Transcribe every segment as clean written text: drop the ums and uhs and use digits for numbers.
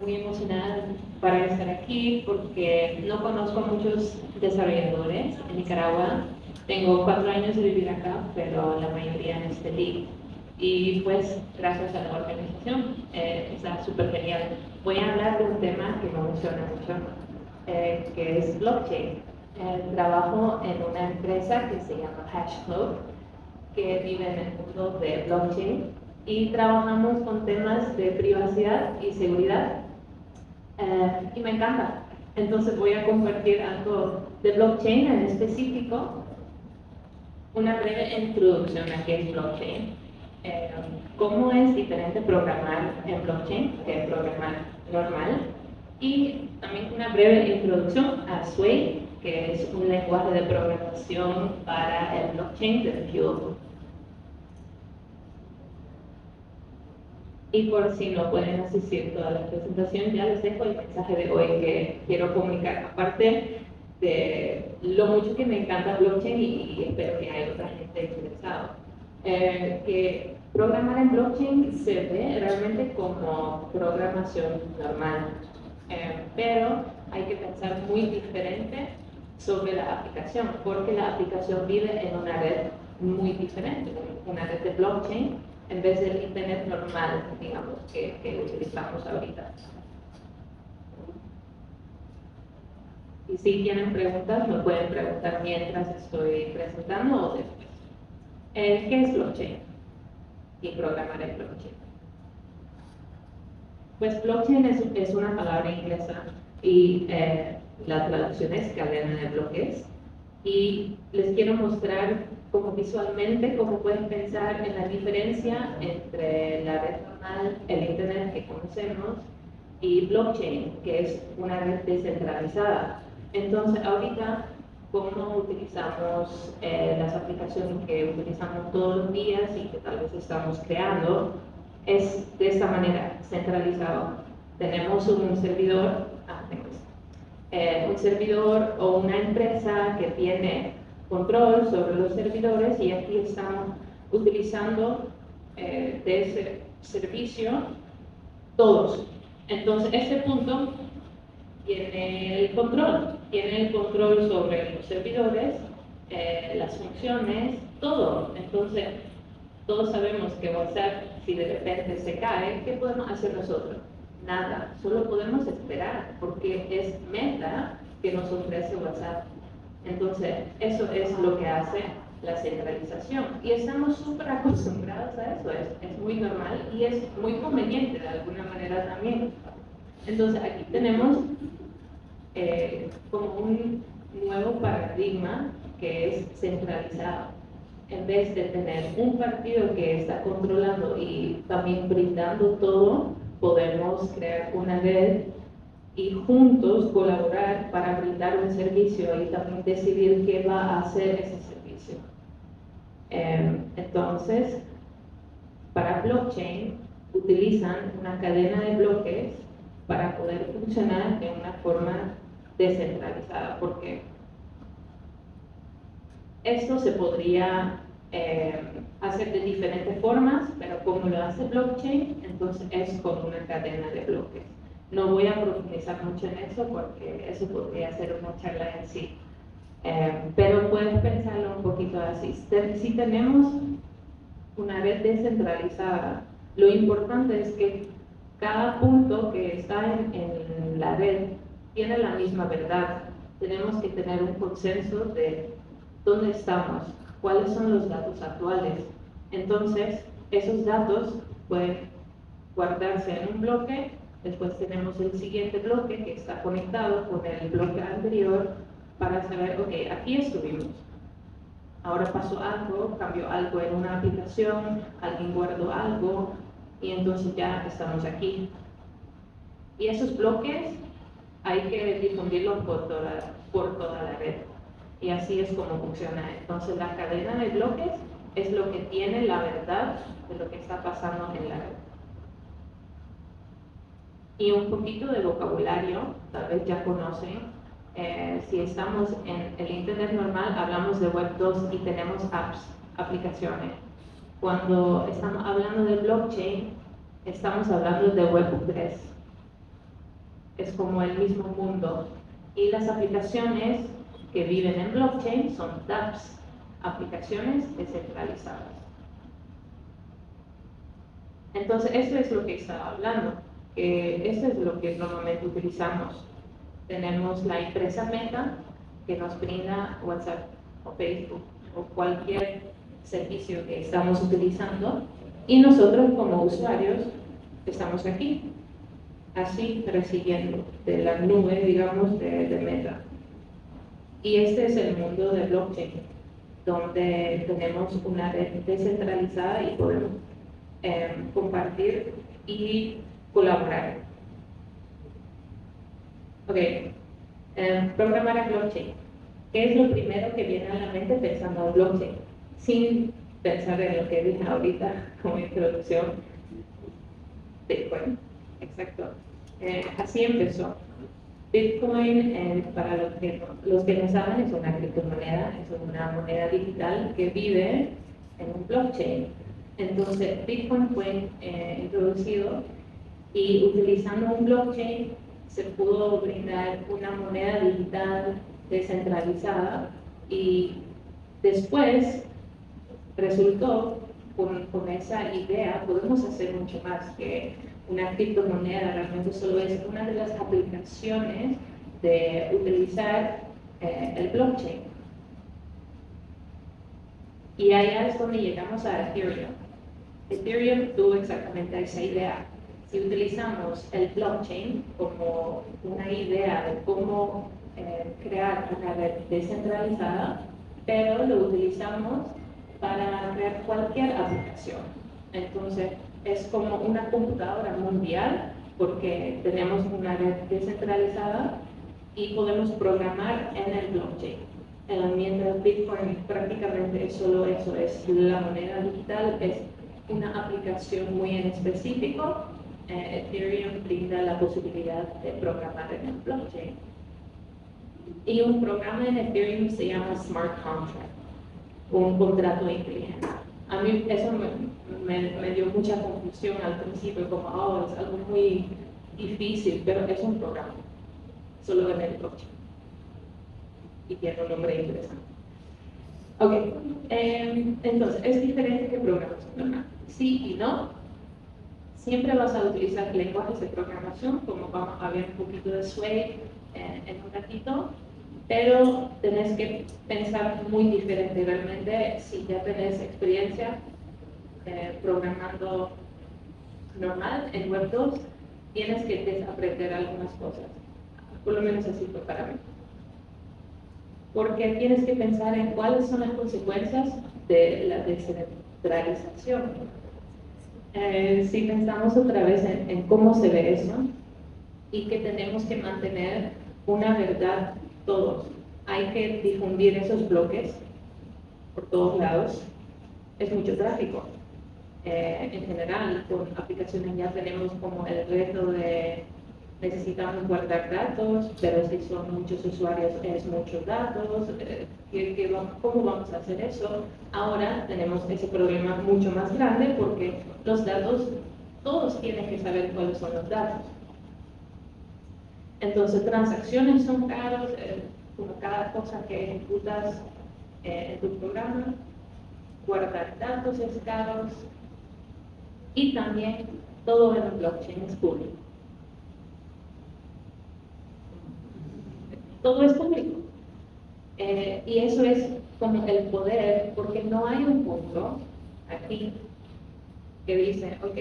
muy emocionada para estar aquí porque no conozco a muchos desarrolladores en Nicaragua. Tengo 4 años de vivir acá, pero la mayoría en Estelí. Y pues gracias a la organización está súper genial. Voy a hablar de un tema que me emociona mucho, que es blockchain. Trabajo en una empresa que se llama Hashflow, que vive en el mundo de blockchain, y trabajamos con temas de privacidad y seguridad, y me encanta. Entonces voy a compartir algo de blockchain en específico, una breve introducción a qué es blockchain, cómo es diferente programar en blockchain que programar normal, y también una breve introducción a Sway, que es un lenguaje de programación para el blockchain de Fuel. Y por si no pueden asistir toda la presentación, ya les dejo el mensaje de hoy que quiero comunicar. Aparte de lo mucho que me encanta blockchain, y espero que haya otra gente interesada, que programar en blockchain se ve realmente como programación normal, pero hay que pensar muy diferente sobre la aplicación, porque la aplicación vive en una red muy diferente, una red de blockchain, en vez del internet normal, digamos, que utilizamos ahorita. Y si tienen preguntas, me pueden preguntar mientras estoy presentando o después. ¿Qué es blockchain? Y programar en blockchain. Pues blockchain es una palabra inglesa, y la traducción es cadena de bloques. Y les quiero mostrar como visualmente cómo pueden pensar en la diferencia entre la red normal, el internet que conocemos, y blockchain, que es una red descentralizada. Entonces ahorita, cómo utilizamos las aplicaciones que utilizamos todos los días y que tal vez estamos creando, es de esta manera, centralizado. Tenemos un servidor, un servidor o una empresa que tiene control sobre los servidores, y aquí estamos utilizando de ese servicio todos. Entonces, este punto tiene el control sobre los servidores, las funciones, todo. Entonces, todos sabemos que WhatsApp, si de repente se cae, ¿qué podemos hacer nosotros? Nada, solo podemos esperar, porque es Meta que nos ofrece WhatsApp. Entonces, eso es lo que hace la centralización, y estamos súper acostumbrados a eso, es muy normal y es muy conveniente de alguna manera también. Entonces, aquí tenemos como un nuevo paradigma que es centralizado. En vez de tener un partido que está controlando y también brindando todo, podemos crear una red y juntos colaborar para brindar un servicio y también decidir qué va a hacer ese servicio. Entonces, para blockchain utilizan una cadena de bloques para poder funcionar de una forma descentralizada, porque esto se podría hacer de diferentes formas, pero como lo hace blockchain, entonces es con una cadena de bloques. No voy a profundizar mucho en eso porque eso podría ser una charla en sí, pero puedes pensarlo un poquito así. Si tenemos una red descentralizada, lo importante es que cada punto que está en la red tiene la misma verdad. Tenemos que tener un consenso de dónde estamos, cuáles son los datos actuales. Entonces, esos datos pueden guardarse en un bloque, después tenemos el siguiente bloque que está conectado con el bloque anterior para saber, ok, aquí estuvimos. Ahora pasó algo, cambió algo en una aplicación, alguien guardó algo, y entonces ya estamos aquí. Y esos bloques hay que difundirlos por toda la red. Y así es como funciona. Entonces la cadena de bloques es lo que tiene la verdad de lo que está pasando en la red. Y un poquito de vocabulario, tal vez ya conocen. Si estamos en el internet normal, hablamos de Web 2 y tenemos apps, aplicaciones. Cuando estamos hablando de blockchain, estamos hablando de Web 3. es como el mismo mundo. Y las aplicaciones que viven en blockchain son dApps, aplicaciones descentralizadas. Entonces, eso es lo que estaba hablando, que eso es lo que normalmente utilizamos. Tenemos la empresa Meta, que nos brinda WhatsApp o Facebook o cualquier servicio que estamos utilizando, y nosotros como usuarios estamos aquí, así recibiendo de la nube, digamos, de Meta. Y este es el mundo de blockchain, donde tenemos una red descentralizada y podemos compartir y colaborar. Ok, programar en blockchain. ¿Qué es lo primero que viene a la mente pensando en blockchain? Sin pensar en lo que dije ahorita como introducción. Bitcoin, exacto. Así empezó. Bitcoin, para los que no saben, es una criptomoneda, es una moneda digital que vive en un blockchain. Entonces, Bitcoin fue introducido y utilizando un blockchain se pudo brindar una moneda digital descentralizada, y después resultó con esa idea podemos hacer mucho más que una criptomoneda. Realmente solo es una de las aplicaciones de utilizar el blockchain. Y allá es donde llegamos a Ethereum. Ethereum tuvo exactamente esa idea. Si utilizamos el blockchain como una idea de cómo crear una red descentralizada, pero lo utilizamos para crear cualquier aplicación. Entonces, es como una computadora mundial, porque tenemos una red descentralizada y podemos programar en el blockchain. Mientras Bitcoin prácticamente es solo eso, es la moneda digital, es una aplicación muy en específico. Ethereum brinda la posibilidad de programar en el blockchain. Y un programa en Ethereum se llama Smart Contract, un contrato inteligente. A mí eso me dio mucha confusión al principio, como, oh, es algo muy difícil, pero es un programa, solo en el blockchain. Y tiene un nombre interesante. Ok, entonces, ¿es diferente que programación? Sí y no. Siempre vas a utilizar lenguajes de programación, como vamos a ver un poquito de Sway en un ratito, pero tenés que pensar muy diferente. Realmente, si ya tenés experiencia programando normal en Web 2, tienes que desaprender algunas cosas. Por lo menos así fue para mí. Porque tienes que pensar en cuáles son las consecuencias de la descentralización. Si pensamos otra vez en cómo se ve eso, y que tenemos que mantener una verdad todos. Hay que difundir esos bloques por todos lados. Es mucho tráfico. En general, con aplicaciones ya tenemos como el reto de necesitamos guardar datos, pero si son muchos usuarios es muchos datos. ¿Cómo vamos a hacer eso? Ahora tenemos ese problema mucho más grande, porque los datos, todos tienen que saber cuáles son los datos. Entonces, transacciones son caros, como cada cosa que ejecutas en tu programa. Guardar datos es caro, y también todo en el blockchain es público. Todo es público. Y eso es como el poder, porque no hay un punto aquí que dice, ok,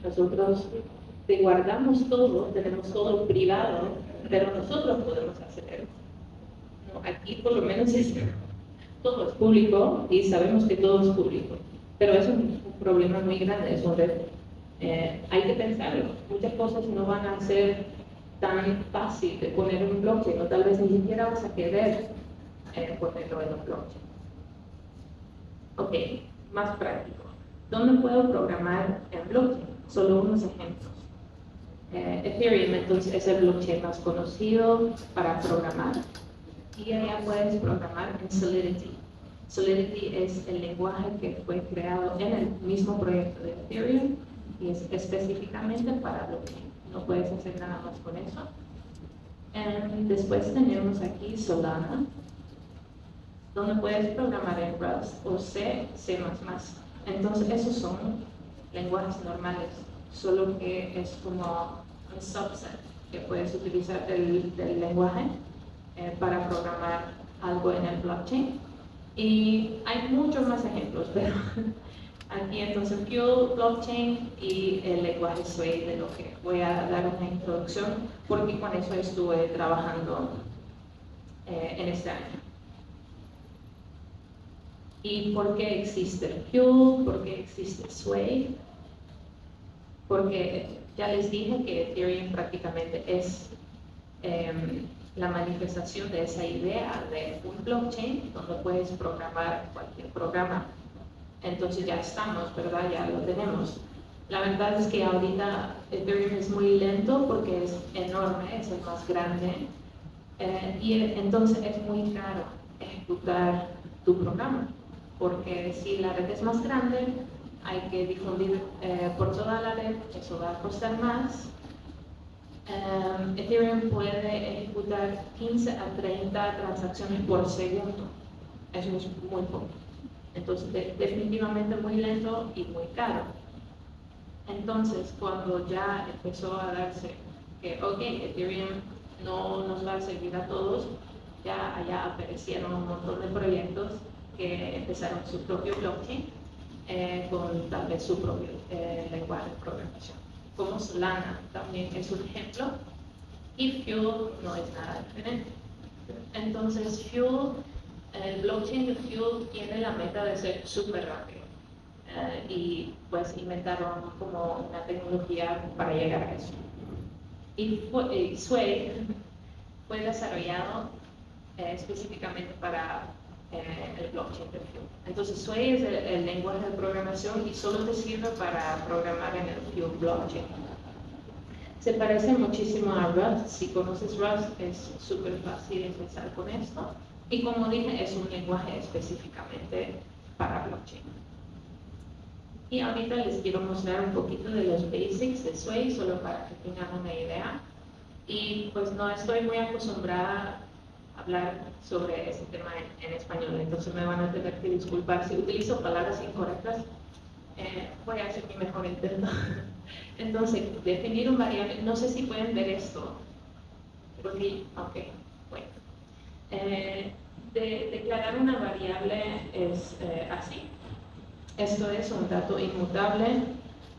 nosotros te guardamos todo, tenemos todo privado, pero nosotros podemos hacer. No, aquí por lo menos todo es público y sabemos que todo es público, pero es un problema muy grande, es un reto. Hay que pensarlo, muchas cosas no van a ser tan fácil de poner en un blockchain, o tal vez ni siquiera vas a querer ponerlo en un blockchain. Ok, más práctico. ¿Dónde puedo programar en blockchain? Solo unos ejemplos. Ethereum entonces es el blockchain más conocido para programar, y allá puedes programar en Solidity. Solidity es el lenguaje que fue creado en el mismo proyecto de Ethereum y es específicamente para blockchain. No puedes hacer nada más con eso. Después tenemos aquí Solana, donde puedes programar en Rust o C, C++. Entonces esos son lenguajes normales, solo que es como un subset que puedes utilizar del lenguaje para programar algo en el blockchain. Y hay muchos más ejemplos, pero aquí entonces Fuel, blockchain y el lenguaje Sway, de lo que voy a dar una introducción, porque con eso estuve trabajando en este año. ¿Y por qué existe Fuel? ¿Por qué existe Sway? Porque ya les dije que Ethereum prácticamente es la manifestación de esa idea de un blockchain donde puedes programar cualquier programa. Entonces ya estamos, ¿verdad? Ya lo tenemos. La verdad es que ahorita Ethereum es muy lento porque es enorme, es el más grande, y entonces es muy caro ejecutar tu programa, porque si la red es más grande, hay que difundir por toda la red, eso va a costar más. Ethereum puede ejecutar 15 a 30 transacciones por segundo, eso es muy poco. Entonces, definitivamente muy lento y muy caro. Entonces, cuando ya empezó a darse que, ok, Ethereum no nos va a servir a todos, ya allá aparecieron un montón de proyectos que empezaron su propio blockchain con tal vez su propio lenguaje de programación. Como Solana también es un ejemplo, y Fuel no es nada diferente. Entonces, Fuel, el blockchain de Fuel tiene la meta de ser súper rápido. Y pues inventaron como una tecnología para llegar a eso. Y Sway fue desarrollado específicamente para el blockchain de Fuel. Entonces Sway es el lenguaje de programación y solo te sirve para programar en el Fuel blockchain. Se parece muchísimo a Rust. Si conoces Rust es súper fácil empezar con esto. Y como dije, es un lenguaje específicamente para blockchain. Y ahorita les quiero mostrar un poquito de los basics de Sway, solo para que tengan una idea. Y pues no estoy muy acostumbrada a hablar sobre este tema en español, entonces me van a tener que disculpar si utilizo palabras incorrectas. Voy a hacer mi mejor intento. Entonces, definir un variable, no sé si pueden ver esto. Porque, ok, bueno. Declarar una variable es así. Esto es un dato inmutable,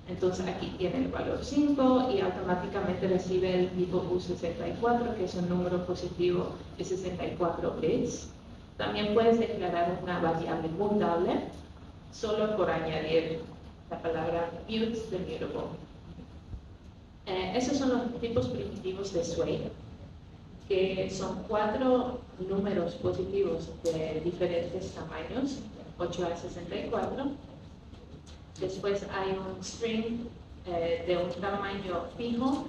entonces aquí tiene el valor 5 y automáticamente recibe el tipo U64, que es un número positivo de 64 bits. También puedes declarar una variable mutable solo por añadir la palabra mute de mutable. Esos son los tipos primitivos de Sway, que son 4 números positivos de diferentes tamaños, 8 a 64. Después hay un string de un tamaño fijo,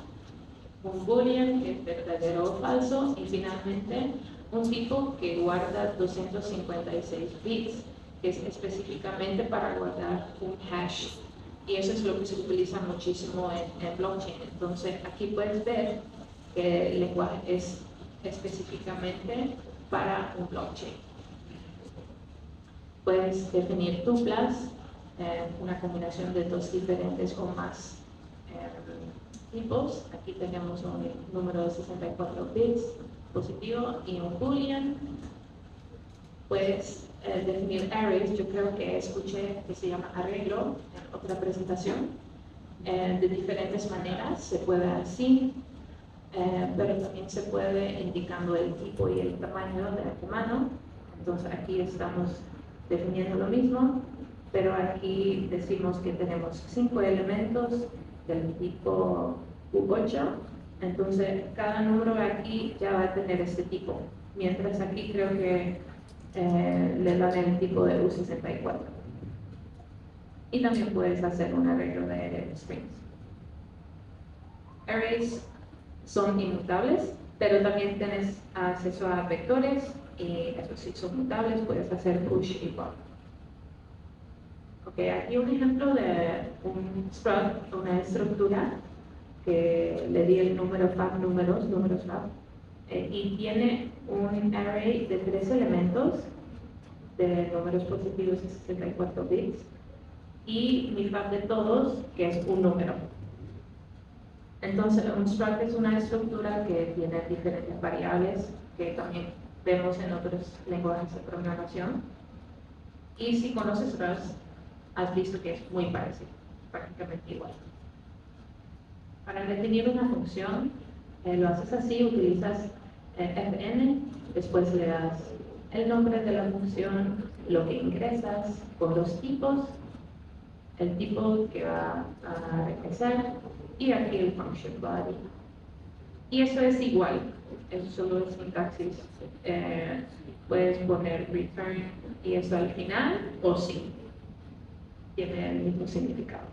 un boolean que es verdadero o falso, y finalmente un tipo que guarda 256 bits, que es específicamente para guardar un hash. Y eso es lo que se utiliza muchísimo en blockchain. Entonces aquí puedes ver que el lenguaje es específicamente para un blockchain. Puedes definir tuplas, una combinación de dos diferentes o más tipos. Aquí tenemos un número de 64 bits positivo y un boolean. Puedes definir arrays, yo creo que escuché que se llama arreglo en otra presentación, de diferentes maneras. Se puede así, pero también se puede indicando el tipo y el tamaño de antemano. Entonces aquí estamos definiendo lo mismo, pero aquí decimos que tenemos 5 elementos del tipo U8, entonces cada número aquí ya va a tener este tipo, mientras aquí creo que le dan el tipo de U64. Y también puedes hacer un arreglo de strings. Arrays son inmutables, pero también tienes acceso a vectores, y esos sí son mutables, puedes hacer push y pop. Ok, aquí un ejemplo de un struct, una estructura, que le di el número fab números fab. y tiene un array de 3 elementos de números positivos de 64 bits y mi fab de todos, que es un número. Entonces, un struct es una estructura que tiene diferentes variables que también vemos en otros lenguajes de programación. Y si conoces Rust, has visto que es muy parecido, prácticamente igual. Para definir una función, lo haces así, utilizas fn, después le das el nombre de la función, lo que ingresas con los tipos, el tipo que va a regresar y aquí el function body. Y eso es igual, eso solo es sintaxis. Puedes poner return y eso al final o sí, tiene el mismo significado.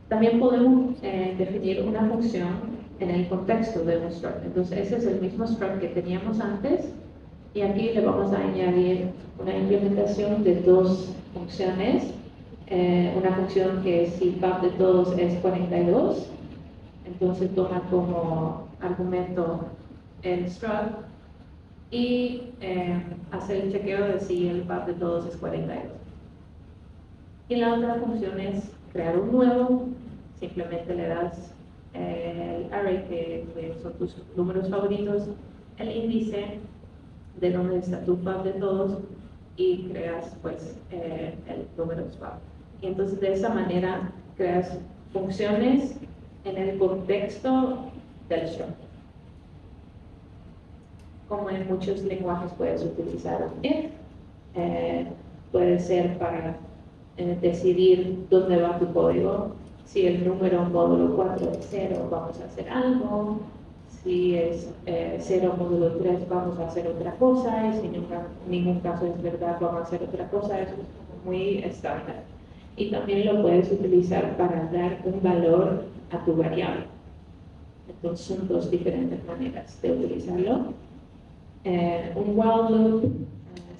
También podemos definir una función en el contexto de un struct. Entonces ese es el mismo struct que teníamos antes y aquí le vamos a añadir una implementación de 2 funciones. Una función que si fab de todos es 42, entonces toma como argumento el struct y hace el chequeo de si el fab de todos es 42. Y la otra función es crear un nuevo, simplemente le das el array que son tus números favoritos, el índice de donde está tu fab de todos y creas pues el número fab. Y entonces de esa manera creas funciones en el contexto del struct. Como en muchos lenguajes puedes utilizar un if, puede ser para decidir dónde va tu código. Si el número módulo 4 es 0, vamos a hacer algo. Si es 0 módulo 3, vamos a hacer otra cosa. Y si ningún caso es verdad, vamos a hacer otra cosa. Eso es muy estándar. Y también lo puedes utilizar para dar un valor a tu variable. Entonces son 2 diferentes maneras de utilizarlo. Un while loop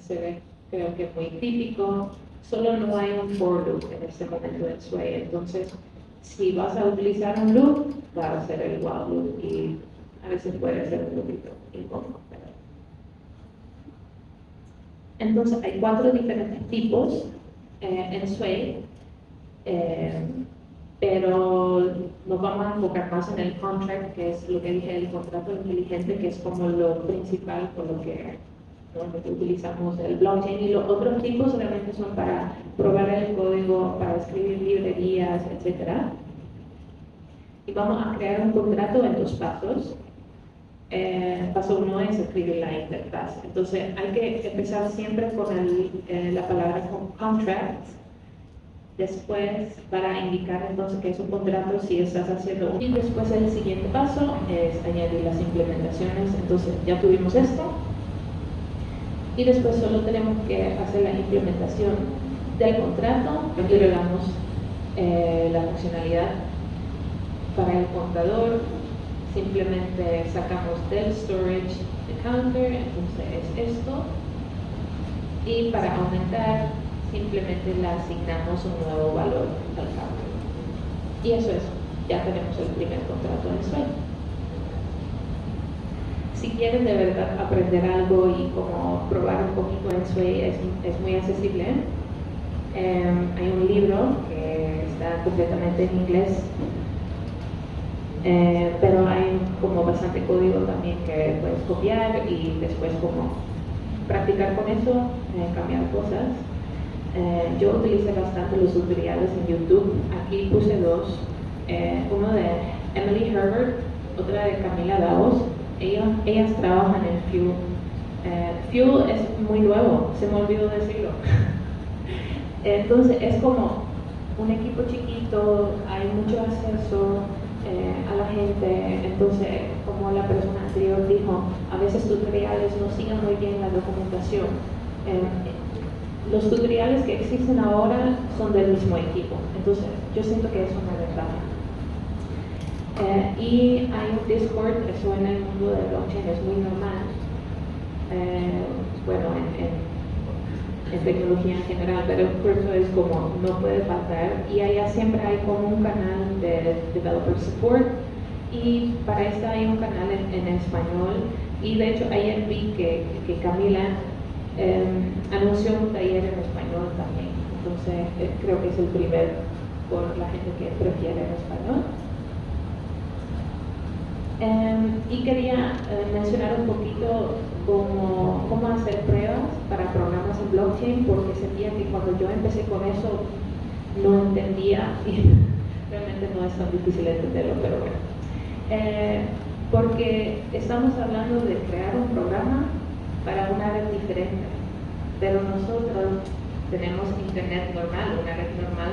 se ve, creo que muy típico. Solo no hay un for loop en este momento en Sway. Entonces, si vas a utilizar un loop, va a ser el while loop y a veces puede ser un poquito incómodo. Entonces, hay 4 diferentes tipos en Sway, pero nos vamos a enfocar más en el contract, que es lo que dije, el contrato inteligente, que es como lo principal por lo que utilizamos el blockchain, y los otros tipos realmente son para probar el código, para escribir librerías, etc. Y vamos a crear un contrato en 2 pasos. Paso 1 es escribir la interfaz. Entonces hay que empezar siempre con la palabra contract, después para indicar entonces que es un contrato si estás haciendo y después el siguiente paso es añadir las implementaciones. Entonces ya tuvimos esto y después solo tenemos que hacer la implementación del contrato y agregamos la funcionalidad para el contador. Simplemente sacamos del storage the counter, entonces es esto, y para aumentar simplemente le asignamos un nuevo valor al counter. Y eso es, ya tenemos el primer contrato en Sway. Si quieren de verdad aprender algo y como probar un poquito en Sway, es muy accesible. Hay un libro que está completamente en inglés, pero hay como bastante código también que puedes copiar y después como practicar con eso, cambiar cosas. Yo utilicé bastante los tutoriales en YouTube. Aquí puse 2, uno de Emily Herbert, otra de Camila Davos. Ellas trabajan en Fuel. Fuel es muy nuevo, se me olvidó decirlo. Entonces es como un equipo chiquito, hay mucho acceso a la gente. Entonces, como la persona anterior dijo, a veces tutoriales no siguen muy bien la documentación. Los tutoriales que existen ahora son del mismo equipo, entonces yo siento que es una ventaja. Y hay un Discord, eso en el mundo de blockchain es muy normal. Bueno, en tecnología en general, pero el curso es como no puede faltar, y allá siempre hay como un canal de developer support Y para esta hay un canal en español, y de hecho ayer vi que Camila anunció un taller en español también. Entonces creo que es el primer por la gente que prefiere en español. Y quería mencionar un poquito cómo hacer pruebas para programas en blockchain, porque sentía que cuando yo empecé con eso no entendía, y realmente no es tan difícil entenderlo, pero bueno. Porque estamos hablando de crear un programa para una red diferente, pero nosotros tenemos internet normal, una red normal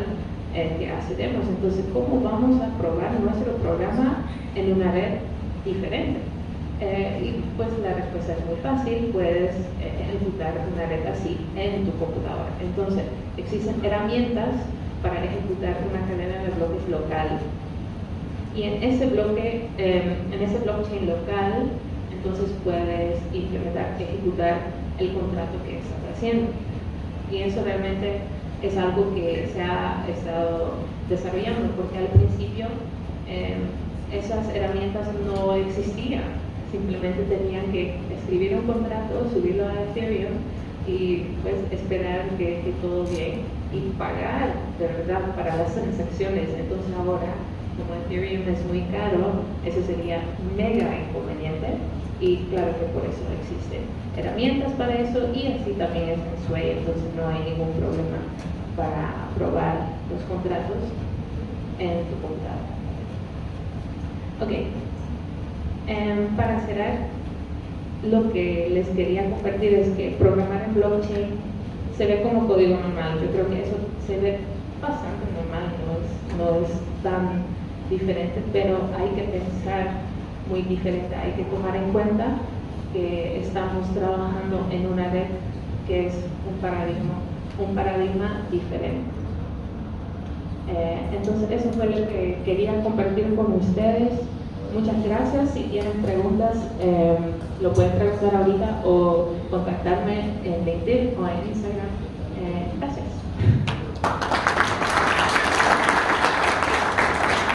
que accedemos. Entonces, ¿cómo vamos a probar nuestro programa en una red diferente? Y pues la respuesta es muy fácil. Puedes ejecutar una red así en tu computadora. Entonces, existen herramientas para ejecutar una cadena de bloques local. Y en ese bloque, en ese blockchain local, entonces puedes implementar, ejecutar el contrato que estás haciendo. Y eso realmente es algo que se ha estado desarrollando, porque al principio esas herramientas no existían. Simplemente tenían que escribir un contrato, subirlo a Ethereum y pues esperar que todo bien y pagar de verdad para las transacciones. Entonces ahora, como Ethereum es muy caro, eso sería mega inconveniente, y claro que por eso existen herramientas para eso, y así también es en Sway. Entonces no hay ningún problema para aprobar los contratos en tu computadora. Ok, para cerrar, lo que les quería compartir es que programar en blockchain se ve como código normal. Yo creo que eso se ve bastante normal, no es tan diferente, pero hay que pensar muy diferente. Hay que tomar en cuenta que estamos trabajando en una red que es un paradigma diferente. Entonces eso fue lo que quería compartir con ustedes. Muchas gracias. Si tienen preguntas, lo pueden preguntar ahorita o contactarme en LinkedIn o en Instagram. Gracias.